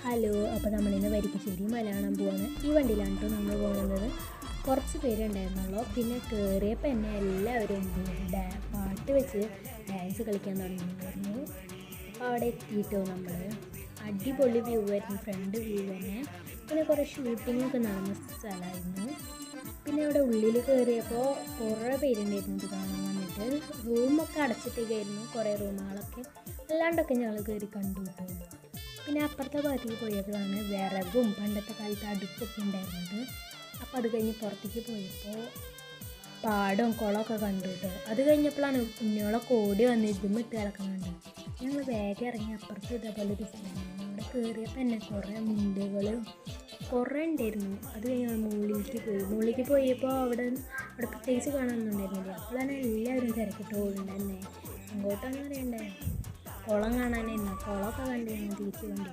Hello, അപ്പോൾ നമ്മളിന്ന് വരിക്കശ്ശേരി മല കാണാൻ പോവാണ്. ഈ വണ്ടിയിലാണ് കേട്ടോ നമ്മൾ പോകുന്നത്. കുറച്ച് പേരുണ്ടായിരുന്നുള്ളൂ. പിന്നെ കയറിയപ്പോൾ എന്നെ എല്ലാവരും പാട്ട് വെച്ച് ഡാൻസ് കളിക്കാൻ തുടങ്ങിയിരുന്നു. അപ്പോൾ അവിടെ എത്തിയിട്ടോ നമ്മൾ. അടിപൊളി വ്യൂ ആയിരുന്നു, ഫ്രണ്ട് വ്യൂ തന്നെ. പിന്നെ കുറേ ഷൂട്ടിങ്ങൊക്കെ നടന്ന സ്ഥലമായിരുന്നു. പിന്നെ ഇവിടെ ഉള്ളിൽ കയറിയപ്പോൾ കുറേ പേരുണ്ടായിരുന്നു ഇത് കാണാൻ വന്നിട്ട്. റൂമൊക്കെ അടച്ചിട്ടേക്കായിരുന്നു, കുറേ റൂമുകളൊക്കെ. അല്ലാണ്ടൊക്കെ ഞങ്ങൾ കയറി കണ്ടു കിട്ടും. പിന്നെ അപ്പുറത്തെ ഭാഗത്തേക്ക് പോയപ്പോഴാണ് വിറകും പണ്ടത്തെ കാലത്ത് അടുപ്പൊക്കെ ഉണ്ടായിരുന്നത്. അപ്പോൾ അത് കഴിഞ്ഞ് പുറത്തേക്ക് പോയപ്പോൾ പാടവും കുളമൊക്കെ കണ്ടു കേട്ടോ. അത് കഴിഞ്ഞപ്പോഴാണ് കുഞ്ഞോളൊക്കെ ഓടി വന്ന് ഇതുമിട്ട് കിടക്കുന്നുണ്ട്. ഞങ്ങൾ വേഗം ഇറങ്ങി അപ്പുറത്ത് ഇതേപോലെ ഒരു സ്ഥലമാണ്. അവിടെ കയറിയപ്പോൾ തന്നെ കുറേ മുണ്ടുകളും കുറേ ഉണ്ടായിരുന്നു. അത് കഴിഞ്ഞ് മുകളിലേക്ക് പോയപ്പോൾ അവിടെ പ്രത്യേകിച്ച് കാണാനൊന്നുണ്ടായിരുന്നില്ല. അപ്പോഴാണ് എല്ലാവരും തിരക്കിട്ട് പോകുന്നുണ്ട് തന്നെ. അങ്ങോട്ടാണെന്ന് അറിയണ്ടേ, കുളം കാണാനായിരുന്നു. കുളമൊക്കെ കണ്ടു ഞങ്ങൾ തിരിച്ച് കണ്ടിരുന്നു.